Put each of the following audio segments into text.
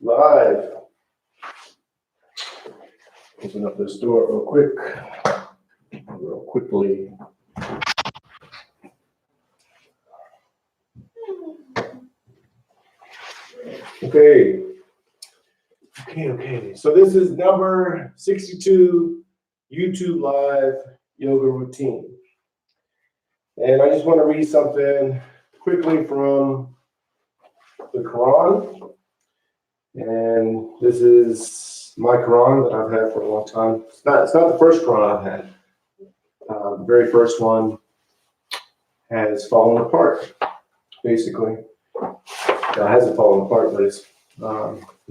Live. Open up this door real quickly. Okay. So this is number 62 YouTube Live Yoga Routine. And I just want to read something quickly from the Qur'an. And this is my Qur'an that I've had for a long time. It's not the first Qur'an I've had. The very first one has fallen apart, basically. It hasn't fallen apart, but it's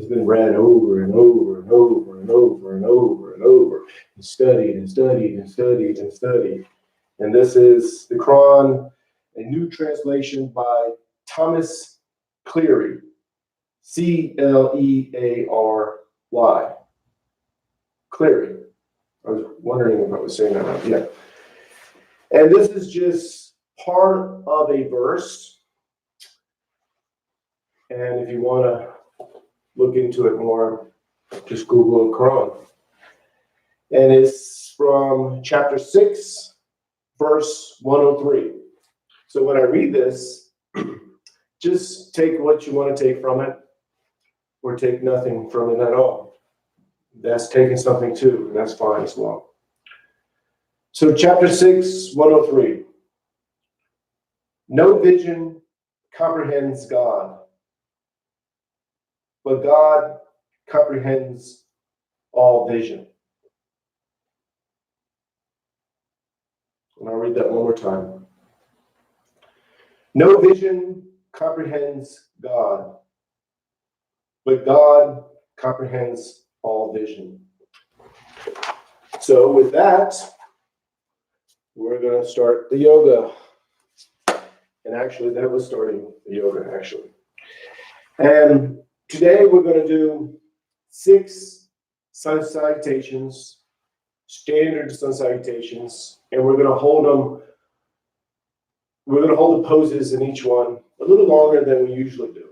been read over and over and over and over and over and over, and studied and studied and studied and studied. And this is the Qur'an, a new translation by Thomas Cleary, Cleary. Cleary. I was wondering if I was saying that right. Yeah. And this is just part of a verse. And if you want to look into it more, just Google Qur'an. And it's from chapter 6, verse 103. So when I read this, just take what you want to take from it, or take nothing from it at all. That's taking something too, and that's fine as well. So chapter 6, 103. No vision comprehends God, but God comprehends all vision. And I'll read that one more time. No vision comprehends God, but God comprehends all vision. So with that, we're going to start the yoga. And actually, that was starting the yoga, actually. And today we're going to do 6 sun salutations, standard sun salutations, and we're going to hold them. We're going to hold the poses in each one a little longer than we usually do.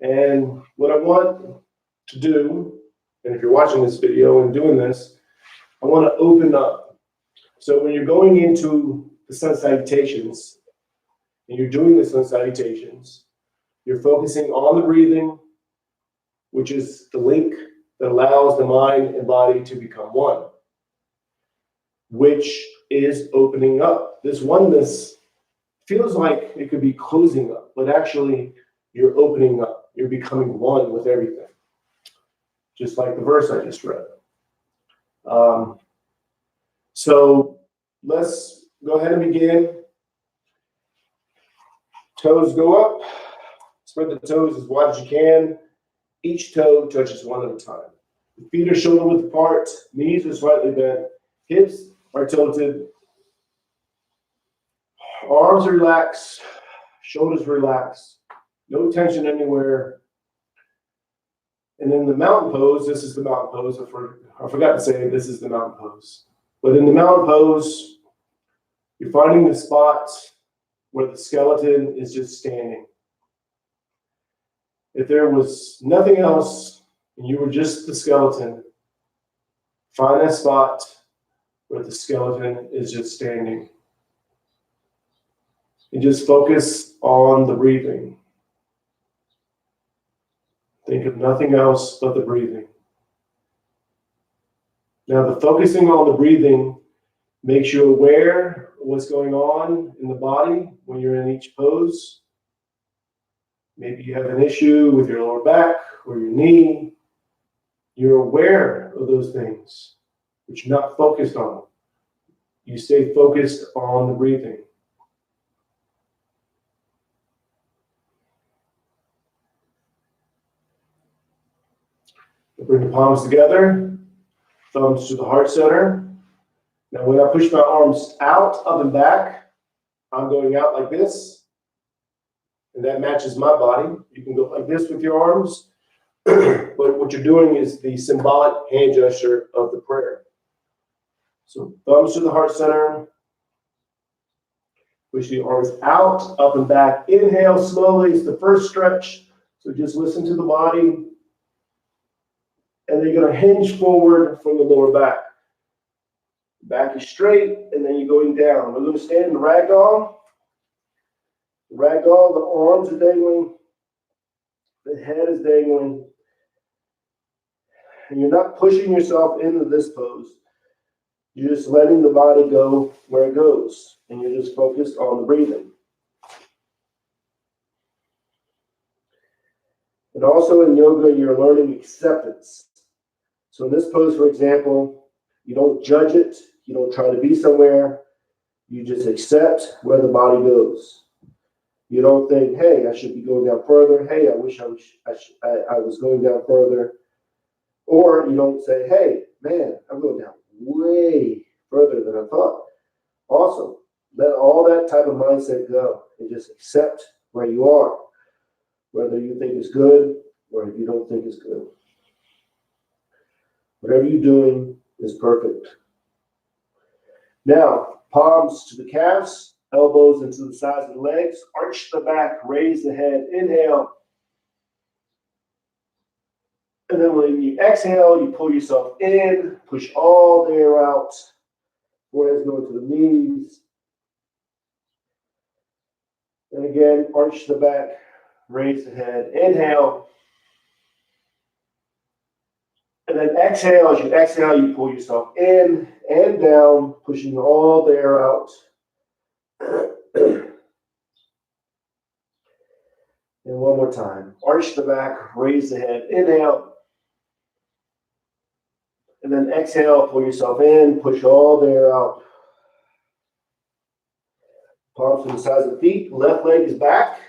And what I want to do, and if you're watching this video and doing this, I want to open up. So when you're going into the sun salutations, and you're doing the sun salutations, you're focusing on the breathing, which is the link that allows the mind and body to become one, which is opening up. This oneness feels like it could be closing up, but actually you're opening up. You're becoming one with everything, just like the verse I just read. So let's go ahead and begin. Toes go up. Spread the toes as wide as you can. Each toe touches one at a time. The feet are shoulder width apart. Knees are slightly bent. Hips are tilted. Arms are relaxed. Shoulders relaxed. No tension anywhere. And in the mountain pose, this is the mountain pose. I forgot to say this is the mountain pose. But in the mountain pose, you're finding the spot where the skeleton is just standing. If there was nothing else and you were just the skeleton, find that spot where the skeleton is just standing. And just focus on the breathing. Think of nothing else but the breathing. Now, the focusing on the breathing makes you aware of what's going on in the body when you're in each pose. Maybe you have an issue with your lower back or your knee. You're aware of those things, but you're not focused on them. You stay focused on the breathing. Bring the palms together, thumbs to the heart center. Now when I push my arms out, up and back, I'm going out like this. And that matches my body. You can go like this with your arms. But what you're doing is the symbolic hand gesture of the prayer. So thumbs to the heart center. Push the arms out, up and back. Inhale slowly. It's the first stretch. So just listen to the body. And then you're going to hinge forward from the lower back. Back is straight, and then you're going down. We're going to stand in the ragdoll. Ragdoll, the arms are dangling. The head is dangling. And you're not pushing yourself into this pose. You're just letting the body go where it goes. And you're just focused on the breathing. And also in yoga, you're learning acceptance. So in this pose, for example, you don't judge it. You don't try to be somewhere. You just accept where the body goes. You don't think, hey, I should be going down further. Hey, I wish I was going down further. Or you don't say, hey, man, I'm going down way further than I thought. Awesome. Let all that type of mindset go and just accept where you are, whether you think it's good or if you don't think it's good. Whatever you're doing is perfect. Now, palms to the calves, elbows into the sides of the legs, arch the back, raise the head, inhale. And then when you exhale, you pull yourself in, push all the air out. Forehead's going to the knees. And again, arch the back, raise the head, inhale. And then exhale, as you exhale, you pull yourself in and down, pushing all the air out. And one more time. Arch the back, raise the head, inhale. And then exhale, pull yourself in, push all the air out. Palms to the sides of the feet. Left leg is back.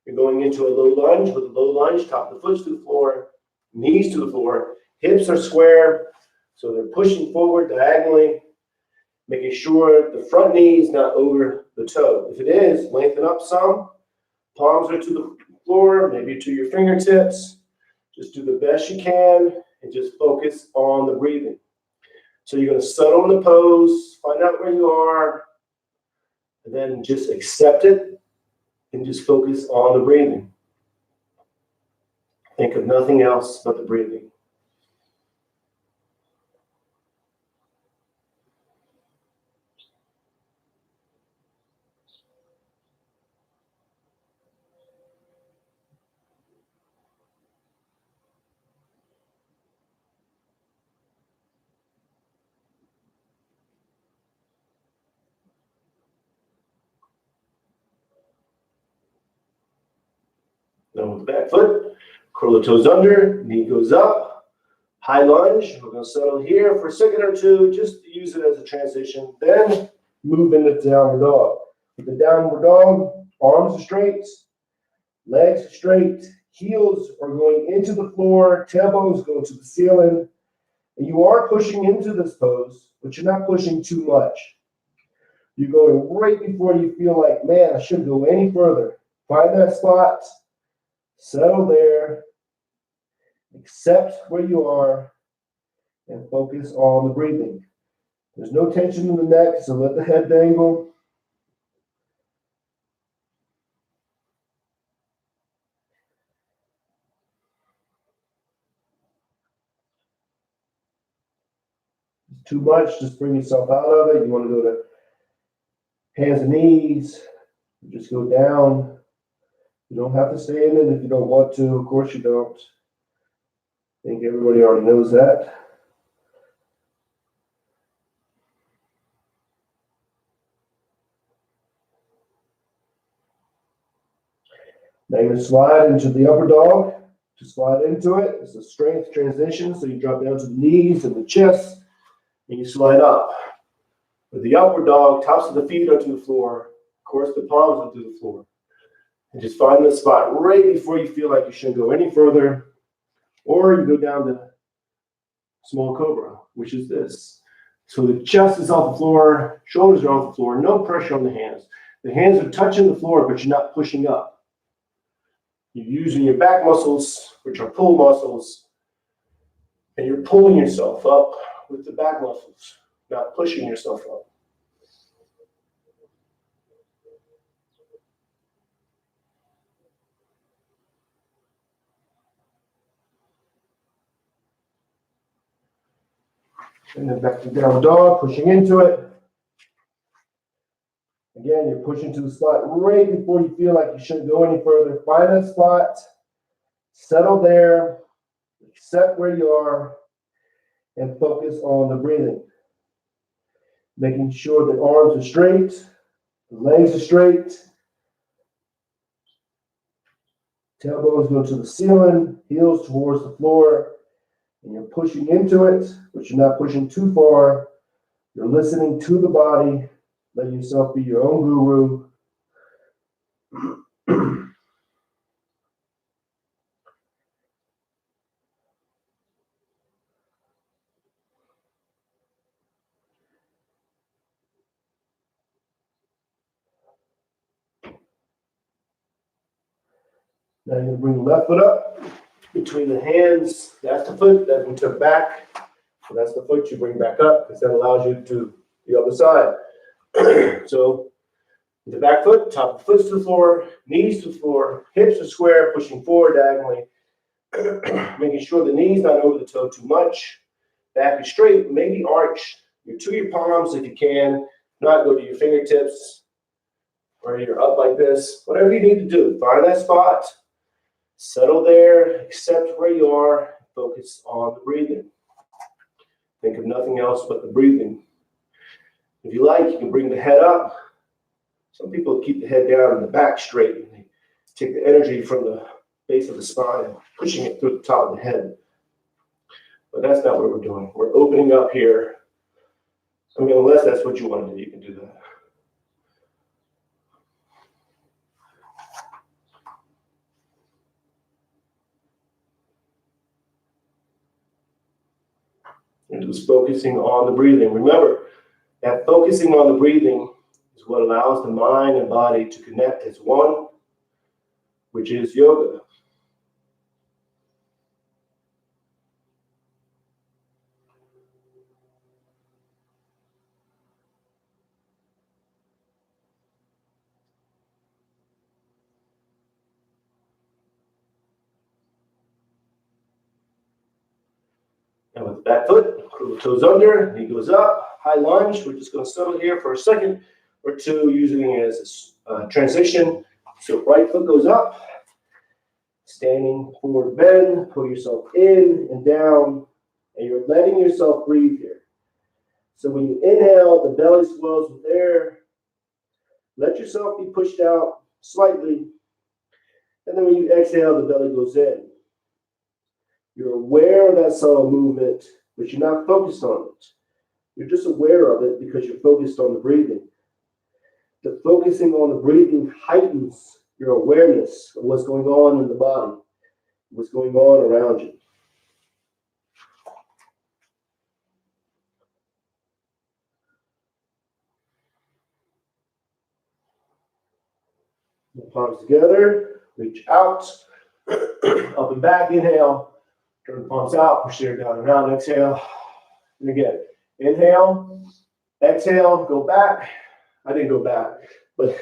You're going into a low lunge. With a low lunge, top of the foot to the floor, knees to the floor. Hips are square, so they're pushing forward diagonally, making sure the front knee is not over the toe. If it is, lengthen up some. Palms are to the floor, maybe to your fingertips. Just do the best you can and just focus on the breathing. So you're going to settle in the pose, find out where you are, and then just accept it and just focus on the breathing. Think of nothing else but the breathing. Now with the back foot, curl the toes under, knee goes up, high lunge. We're going to settle here for a second or two, just to use it as a transition. Then move into downward dog. With the downward dog, arms are straight, legs are straight, heels are going into the floor, tailbones going to the ceiling. And you are pushing into this pose, but you're not pushing too much. You're going right before you feel like, man, I shouldn't go any further. Find that spot. Settle there, accept where you are, and focus on the breathing. There's no tension in the neck, so let the head dangle. If it's too much, just bring yourself out of it. You want to go to hands and knees, just go down. You don't have to stay in it if you don't want to. Of course you don't. I think everybody already knows that. Now you're going to slide into the upper dog. To slide into it, it's a strength transition. So you drop down to the knees and the chest, and you slide up. With the upward dog, tops of the feet are to the floor. Of course, the palms are to the floor. And just find the spot right before you feel like you shouldn't go any further. Or you go down to small cobra, which is this. So the chest is off the floor, shoulders are off the floor, no pressure on the hands. The hands are touching the floor, but you're not pushing up. You're using your back muscles, which are pull muscles, and you're pulling yourself up with the back muscles, not pushing yourself up. And then back to down dog, pushing into it. Again, you're pushing to the spot right before you feel like you shouldn't go any further. Find that spot, settle there, accept where you are, and focus on the breathing. Making sure the arms are straight, the legs are straight, tailbones go to the ceiling, heels towards the floor, and you're pushing into it, but you're not pushing too far. You're listening to the body. Let yourself be your own guru. Now you're going to bring the left foot up between the hands. That's the foot that we took back. So that's the foot you bring back up because that allows you to do the other side. So the back foot, top of the foot to the floor, knees to the floor, hips are square, pushing forward diagonally. Making sure the knee's not over the toe too much. Back is straight, maybe arch to your palms if you can. Not go to your fingertips or you're up like this. Whatever you need to do, find that spot, settle there, accept where you are, focus on the breathing. Think of nothing else but the breathing. If you like, you can bring the head up. Some people keep the head down and the back straight. And they take the energy from the base of the spine, pushing it through the top of the head. But that's not what we're doing. We're opening up here. I mean, unless that's what you want to do, you can do that. And just focusing on the breathing. Remember that focusing on the breathing is what allows the mind and body to connect as one, which is yoga. And with the back foot, curl the toes under, knee goes up, high lunge. We're just going to settle here for a second or two, using it as a transition. So right foot goes up, standing forward bend, pull yourself in and down, and you're letting yourself breathe here. So when you inhale, the belly swells with air. Let yourself be pushed out slightly, and then when you exhale, the belly goes in. You're aware of that subtle movement, but you're not focused on it. You're just aware of it because you're focused on the breathing. The focusing on the breathing heightens your awareness of what's going on in the body, what's going on around you. The palms together, reach out, up and back, inhale, turn the palms out, push the air down and around, exhale. And again, inhale, exhale, go back. I didn't go back, but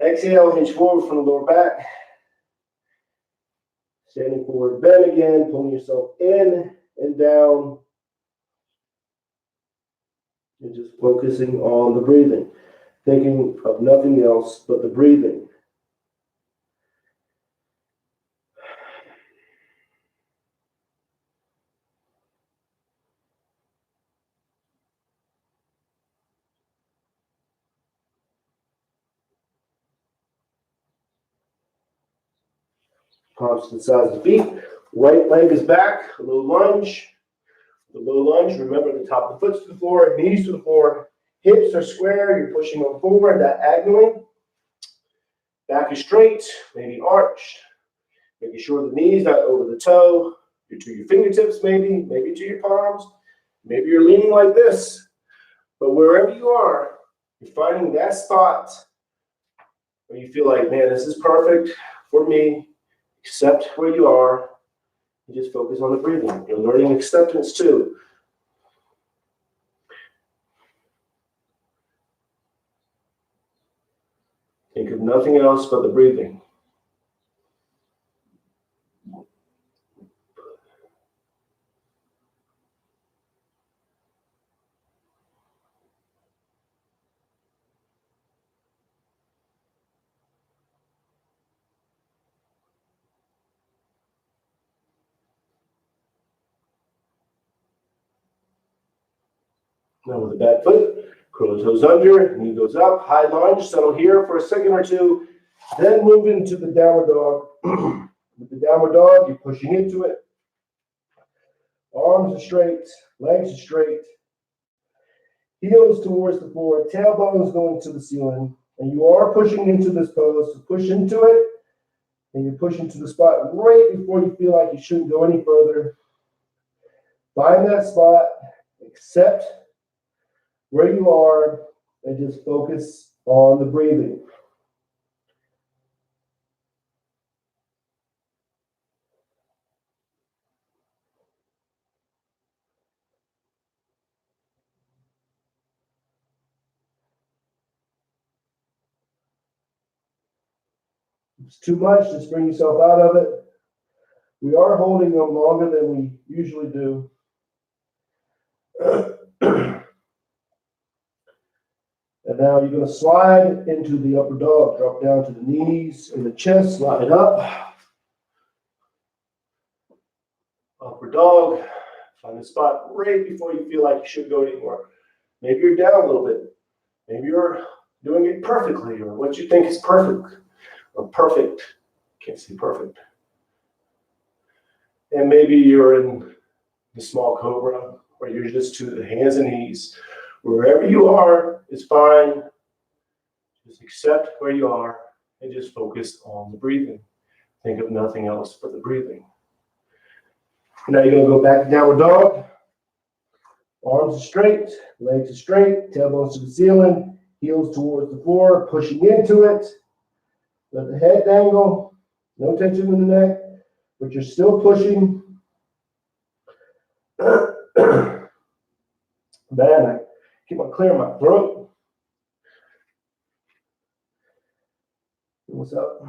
exhale, hinge forward from the lower back. Standing forward, bend again, pulling yourself in and down. And just focusing on the breathing. Thinking of nothing else but the breathing. Palms to the sides of the feet. Right leg is back, a low lunge. The low lunge, remember the top of the foot to the floor, knees to the floor. Hips are square, you're pushing them forward diagonally. Back is straight, maybe arched. Making sure the knee's not over the toe. You're to your fingertips maybe to your palms. Maybe you're leaning like this. But wherever you are, you're finding that spot where you feel like, man, this is perfect for me. Accept where you are. You just focus on the breathing. You're learning acceptance too. Think of nothing else but the breathing. Now with the back foot, curl the toes under, knee goes up, high lunge, settle here for a second or two, then move into the downward dog. With the downward dog, you're pushing into it. Arms are straight, legs are straight, heels towards the floor, tailbones going to the ceiling, and you are pushing into this pose. So push into it, and you're pushing to the spot right before you feel like you shouldn't go any further. Find that spot, accept where you are, and just focus on the breathing. If it's too much, just bring yourself out of it. We are holding them longer than we usually do. And now you're going to slide into the upper dog. Drop down to the knees and the chest. Slide it up. Upper dog. Find the spot right before you feel like you should go anymore. Maybe you're down a little bit. Maybe you're doing it perfectly, or what you think is perfect. Or perfect. Can't say perfect. And maybe you're in the small cobra, or you're just to the hands and knees. Wherever you are is fine. Just accept where you are and just focus on the breathing. Think of nothing else but the breathing. Now you're going to go back to downward dog. Arms are straight, legs are straight, tailbones to the ceiling, heels towards the floor, pushing into it. Let the head dangle, no tension in the neck, but you're still pushing. Man, I keep on clearing my throat. What's up?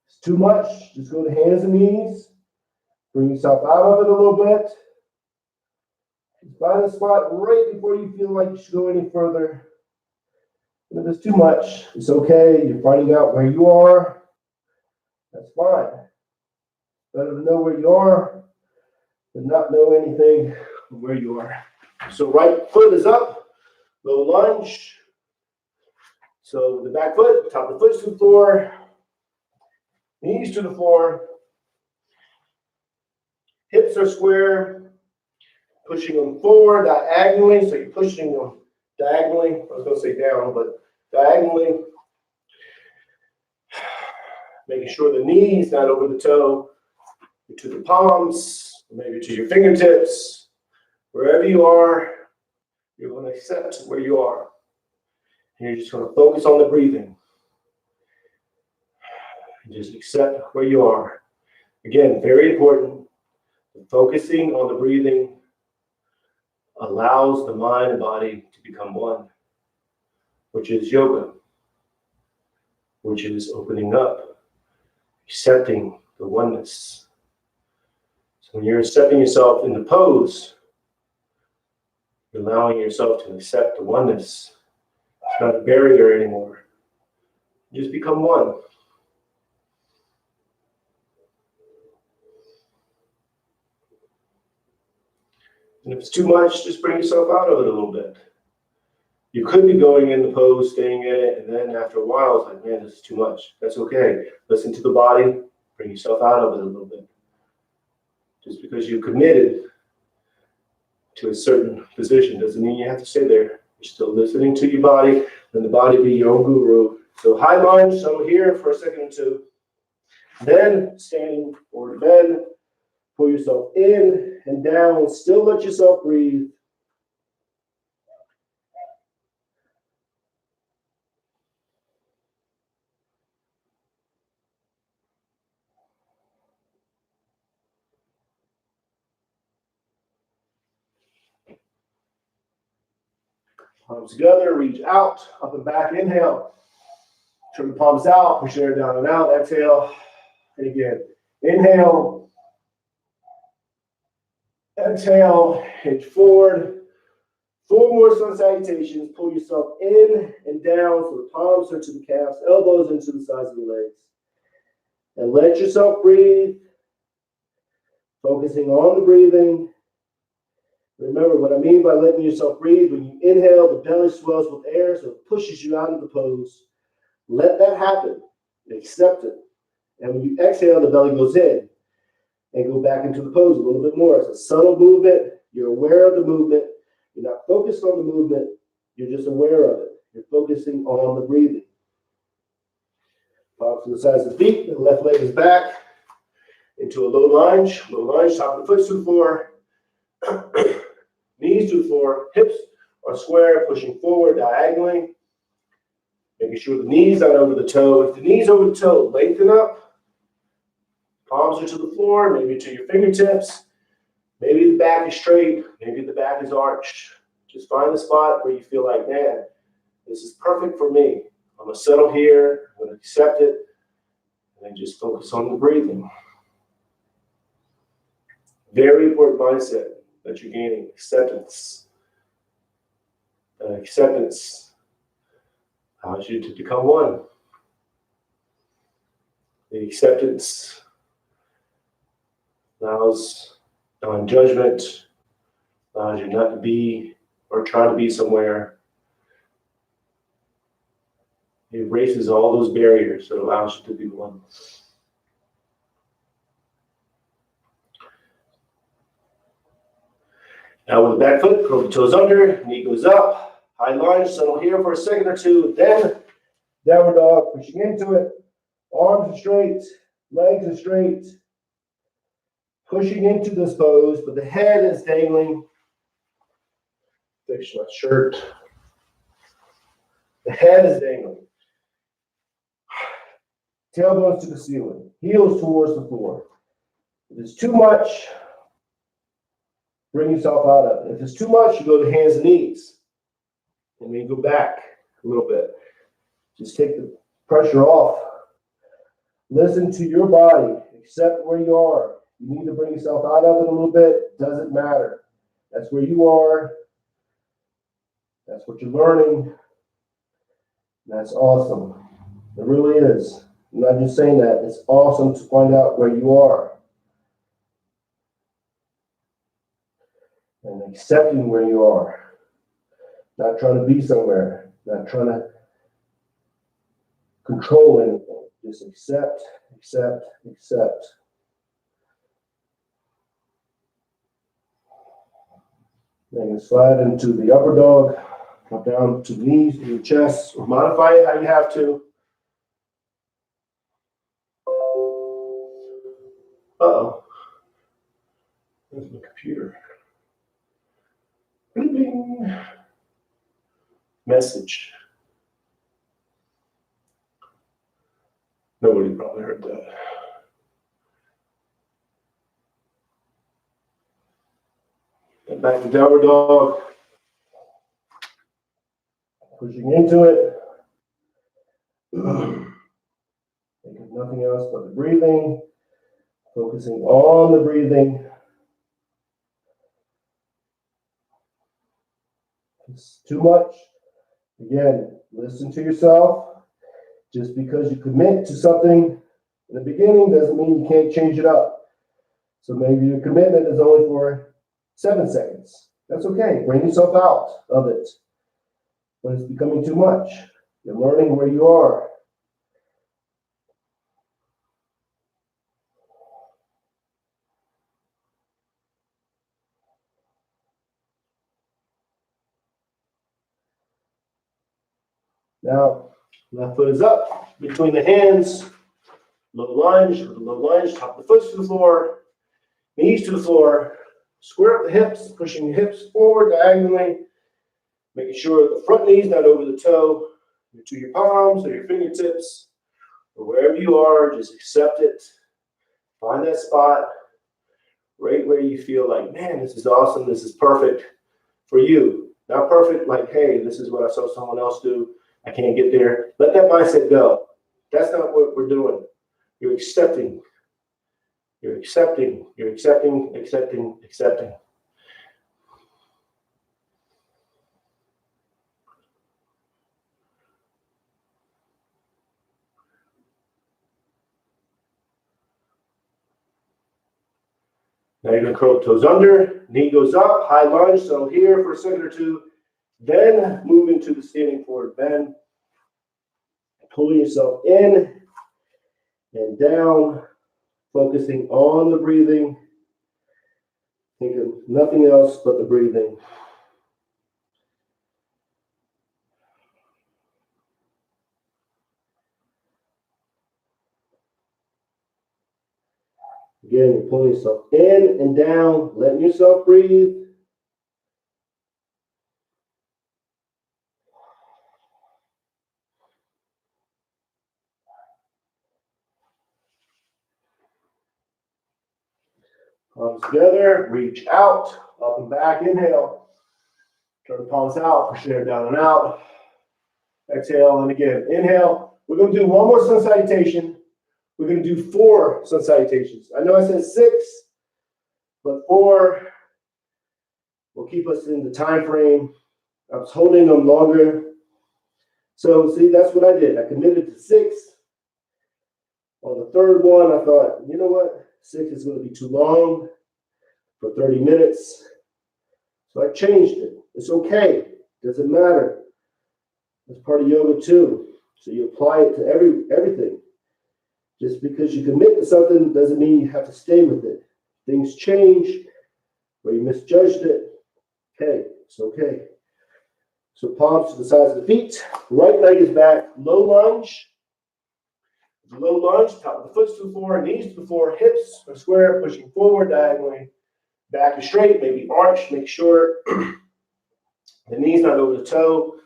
It's too much. Just go to hands and knees. Bring yourself out of it a little bit. Just find a spot right before you feel like you should go any further. And if it's too much, it's okay. You're finding out where you are. That's fine. Better to know where you are than not know anything where you are. So right foot is up, low lunge. So the back foot, top of the foot to the floor, knees to the floor. Hips are square, pushing them forward diagonally. So you're pushing them diagonally. I was going to say down, but diagonally. Making sure the knee's not over the toe, to the palms, maybe to your fingertips. Wherever you are, you're going to accept where you are. And you're just going to focus on the breathing. And just accept where you are. Again, very important. Focusing on the breathing allows the mind and body to become one, which is yoga, which is opening up, accepting the oneness. So when you're accepting yourself in the pose, you're allowing yourself to accept the oneness. It's not a barrier anymore. You just become one. And if it's too much, just bring yourself out of it a little bit. You could be going in the pose, staying in it, and then after a while, it's like, man, this is too much. That's okay. Listen to the body. Bring yourself out of it a little bit. Just because you committed to a certain position doesn't mean you have to stay there. You're still listening to your body, and the body be your own guru. So high lunge, settle here for a second or two. Then standing forward bend. Pull yourself in and down. Still let yourself breathe. Palms together, reach out, up and back. Inhale. Turn the palms out, push the air down and out. Exhale. And again. Inhale. Exhale, hinge forward. 4 more sun salutations. Pull yourself in and down so the palms are to the calves, elbows into the sides of the legs. And let yourself breathe. Focusing on the breathing. Remember what I mean by letting yourself breathe. When you inhale, the belly swells with air, so it pushes you out of the pose. Let that happen. Accept it. And when you exhale, the belly goes in and go back into the pose a little bit more. It's a subtle movement. You're aware of the movement. You're not focused on the movement. You're just aware of it. You're focusing on the breathing. Palms to the sides of the feet. The left leg is back into a low lunge. Low lunge, top of the foot to the floor. Knees to the floor. Hips are square, pushing forward diagonally. Making sure the knees not over the toe. If the knees over the toe, lengthen up. Palms are to the floor, maybe to your fingertips. Maybe the back is straight. Maybe the back is arched. Just find the spot where you feel like, man, this is perfect for me. I'm going to settle here. I'm going to accept it. And then just focus on the breathing. Very important mindset that you're gaining. Acceptance. Acceptance allows you to become one. The acceptance allows non-judgment, allows you not to be or try to be somewhere. It erases all those barriers that allows you to be one. Now with the back foot, curl the toes under, knee goes up, high lunge, settle here for a second or two, then downward dog, pushing into it. Arms are straight, legs are straight. Pushing into this pose, but the head is dangling. Fix my shirt. The head is dangling. Tailbones to the ceiling. Heels towards the floor. If it's too much, bring yourself out of it. If it's too much, you go to hands and knees. And then you go back a little bit. Just take the pressure off. Listen to your body. Accept where you are. You need to bring yourself out of it a little bit. Doesn't matter. That's where you are. That's what you're learning. That's awesome. It really is. I'm not just saying that. It's awesome to find out where you are. And accepting where you are. Not trying to be somewhere. Not trying to control anything. Just accept, accept, accept. Then you slide into the upper dog, drop down to the knees, to your chest, or modify it how you have to. Uh-oh. There's my computer. Bing. Message. Nobody probably heard that. And back to downward dog. Pushing into it. Thinking nothing else but the breathing. Focusing on the breathing. If it's too much, again, listen to yourself. Just because you commit to something in the beginning doesn't mean you can't change it up. So maybe your commitment is only for 7 seconds. That's okay. Bring yourself out of it. But it's becoming too much. You're learning where you are. Now, left foot is up between the hands. Low lunge, with a low lunge, top of the foot to the floor, knees to the floor. Square up the hips, pushing the hips forward diagonally, making sure the front knee's not over the toe, to your palms or your fingertips, or wherever you are, just accept it. Find that spot right where you feel like, man, this is awesome, this is perfect for you. Not perfect like, hey, this is what I saw someone else do, I can't get there. Let that mindset go. That's not what we're doing. You're accepting. You're accepting. You're accepting, accepting, accepting. Now you're going to curl the toes under, knee goes up, high lunge. So here for a second or two, then move into the standing forward bend. Pulling yourself in and down, focusing on the breathing. Think of nothing else but the breathing. Again, you're pulling yourself in and down, letting yourself breathe. Palms together, reach out, up and back, inhale. Turn the palms out, push your down and out. Exhale, and again, inhale. We're going to do one more sun salutation. We're going to do 4 sun salutations. I know I said 6, but 4 will keep us in the time frame. I was holding them longer. So see, that's what I did. I committed to 6. On the third one, I thought, you know what? 6 is going to be too long for 30 minutes. So I changed it. It's okay. Doesn't matter. It's part of yoga too. So you apply it to everything. Just because you commit to something doesn't mean you have to stay with it. Things change, or you misjudged it. Okay, it's okay. So palms to the sides of the feet. Right leg is back. Low lunge. Low lunge. Top of the foot to the floor. Knees to the floor. Hips are square. Pushing forward diagonally. Back is straight. Maybe arch. Make sure the knee's not over the toe.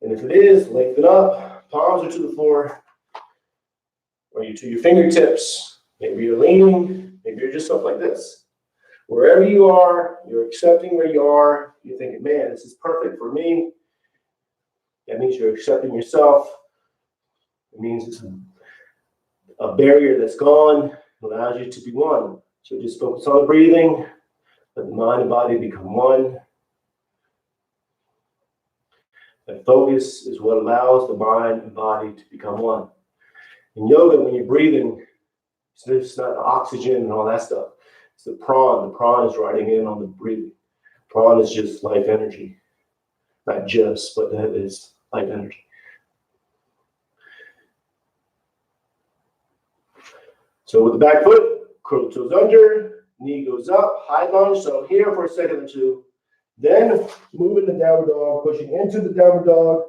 And if it is, lengthen up. Palms are to the floor. Or you to your fingertips. Maybe you're leaning. Maybe you're just up like this. Wherever you are, you're accepting where you are. You're thinking, man, this is perfect for me. That means you're accepting yourself. It means it's a barrier that's gone. It allows you to be one. So just focus on the breathing. Let the mind and body become one. That focus is what allows the mind and body to become one. In yoga, when you're breathing, it's not oxygen and all that stuff. It's the prana. The prana is riding in on the breathing. Prana is just life energy. Not just, but that is life energy. So with the back foot, curl the toes under, knee goes up, high lunge. So here for a second or two. Then move into downward dog, pushing into the downward dog.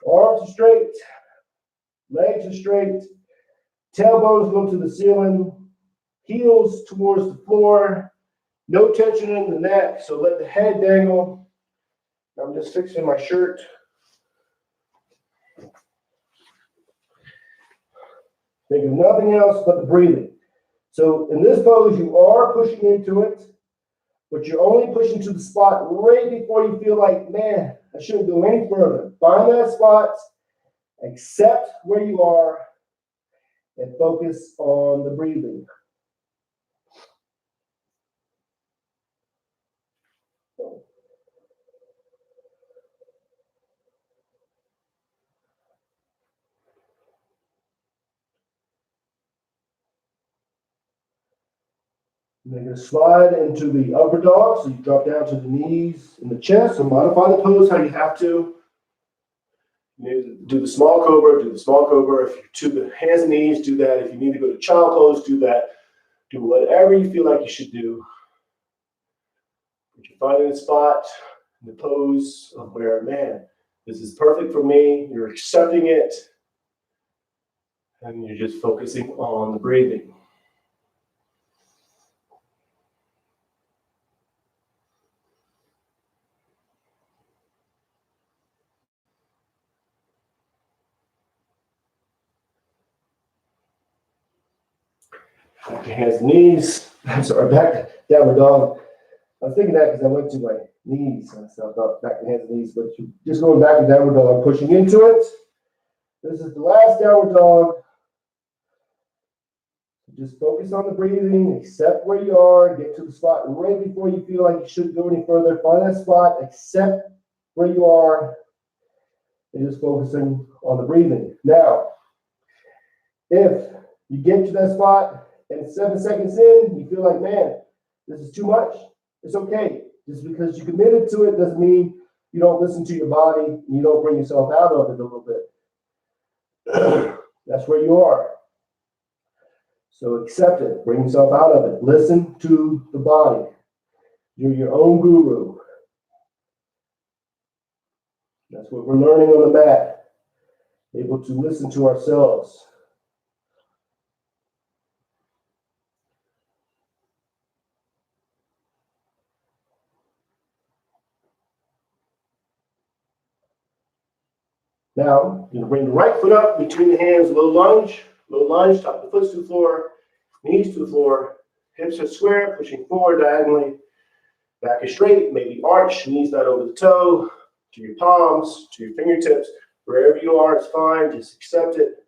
Arms are straight, legs are straight, tailbones go to the ceiling, heels towards the floor, no tension in the neck, so let the head dangle. I'm just fixing my shirt. Think of nothing else but the breathing. So in this pose, you are pushing into it, but you're only pushing to the spot right before you feel like, man, I shouldn't go any further. Find that spot, accept where you are, and focus on the breathing. You're going to slide into the upper dog, so you drop down to the knees and the chest, and modify the pose how you have to. You do the small cobra, do the small cobra. If you're to the hands and knees, do that. If you need to go to child pose, do that. Do whatever you feel like you should do. But you're finding a spot in the pose of where, man, this is perfect for me. You're accepting it, and you're just focusing on the breathing. Back to hands and knees. I'm sorry, back to downward dog. I was thinking that because I went to my knees and stuff, back to hands and knees, but just going back to downward dog, pushing into it. This is the last downward dog. Just focus on the breathing, accept where you are, get to the spot right before you feel like you shouldn't go any further. Find that spot, accept where you are, and just focusing on the breathing. Now, if you get to that spot And 7 seconds in, you feel like, man, this is too much. It's okay. Just because you committed to it doesn't mean you don't listen to your body and you don't bring yourself out of it a little bit. That's where you are. So accept it. Bring yourself out of it. Listen to the body. You're your own guru. That's what we're learning on the mat. Able to listen to ourselves. Now, you're going to bring the right foot up between the hands, low lunge, top of the foot to the floor, knees to the floor, hips are square, pushing forward diagonally, back is straight, maybe arch, knees not over the toe, to your palms, to your fingertips, wherever you are is fine, just accept it,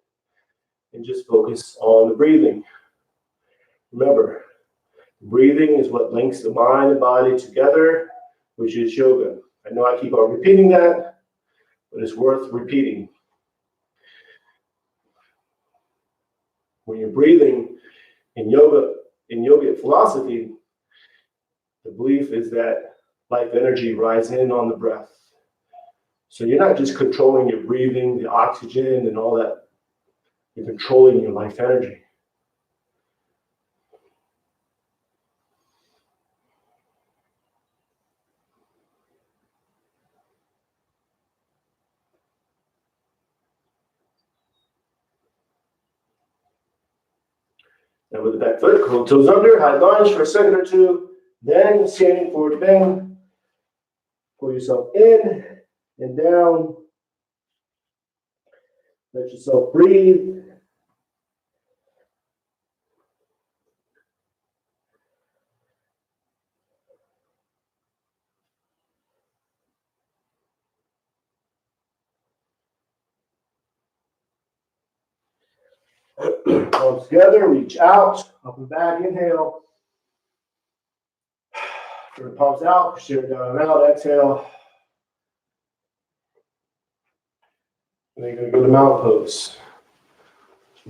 and just focus on the breathing. Remember, breathing is what links the mind and body together, which is yoga. I know I keep on repeating that, but it's worth repeating. When you're breathing in yogic philosophy, the belief is that life energy rises in on the breath. So you're not just controlling your breathing, the oxygen and all that. You're controlling your life energy. Now with the back foot, curl toes under, high lunge for a second or two, then standing forward bend. Pull yourself in and down. Let yourself breathe. Palms together, reach out, up and back, inhale. Turn the palms out, push it down and out, exhale. And then you're going to go to mountain pose.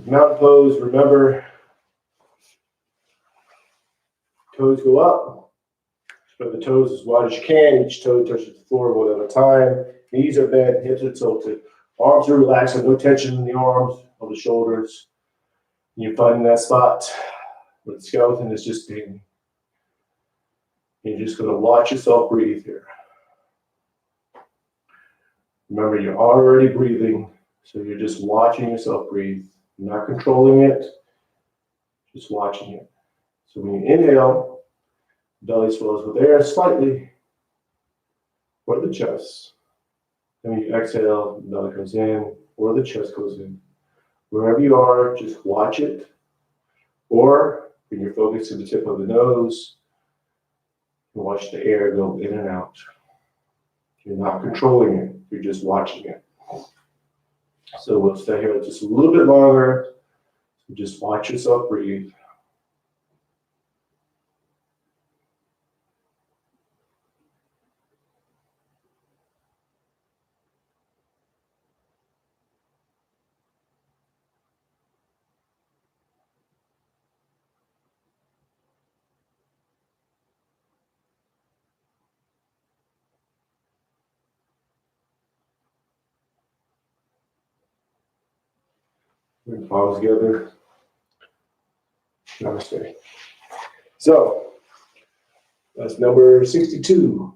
Mountain pose, remember, toes go up. Spread the toes as wide as you can. Each toe touches the floor one at a time. Knees are bent, hips are tilted. Arms are relaxed, no tension in the arms or the shoulders. You're finding that spot where the skeleton is just being. You're just going to watch yourself breathe here. Remember, you're already breathing, so you're just watching yourself breathe. You're not controlling it, just watching it. So when you inhale, belly swells with air slightly, or the chest. Then when you exhale, the belly comes in, or the chest goes in. Wherever you are, just watch it. Or when you're focused to the tip of the nose, watch the air go in and out. You're not controlling it, you're just watching it. So we'll stay here just a little bit longer. Just watch yourself breathe. We're going to pause together. Namaste. So, that's number 62.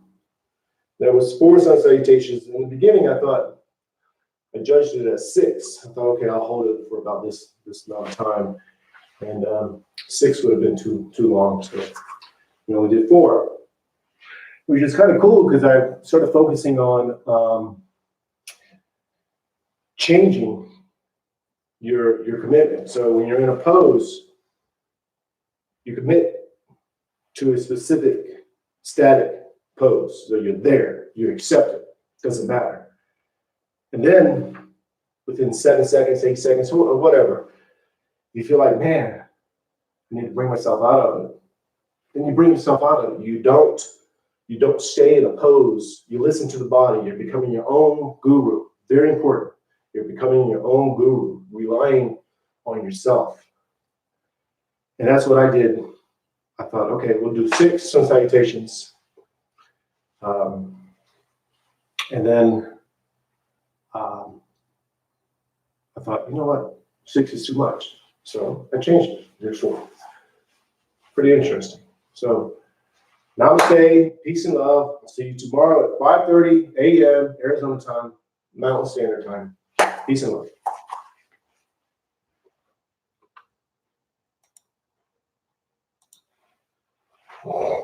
That was 4 sun salutations. In the beginning, I thought, I judged it as 6. I thought, okay, I'll hold it for about this amount of time. And 6 would have been too long, so we only did 4. Which is kind of cool because I started focusing on changing your commitment. So when you're in a pose, you commit to a specific static pose. So you're there, you accept it, doesn't matter. And then within 7 seconds, 8 seconds, or whatever, you feel like, man, I need to bring myself out of it. Then you bring yourself out of it. You don't stay in a pose. You listen to the body. You're becoming your own guru. Very important. You're becoming your own guru, relying on yourself. And that's what I did. I thought, okay, we'll do 6 sun salutations. And then I thought, you know what, 6 is too much. So I changed it, did 4. Pretty interesting. So namaste, peace and love. I'll see you tomorrow at 5:30 a.m. Arizona time, Mountain Standard Time. Peace and love.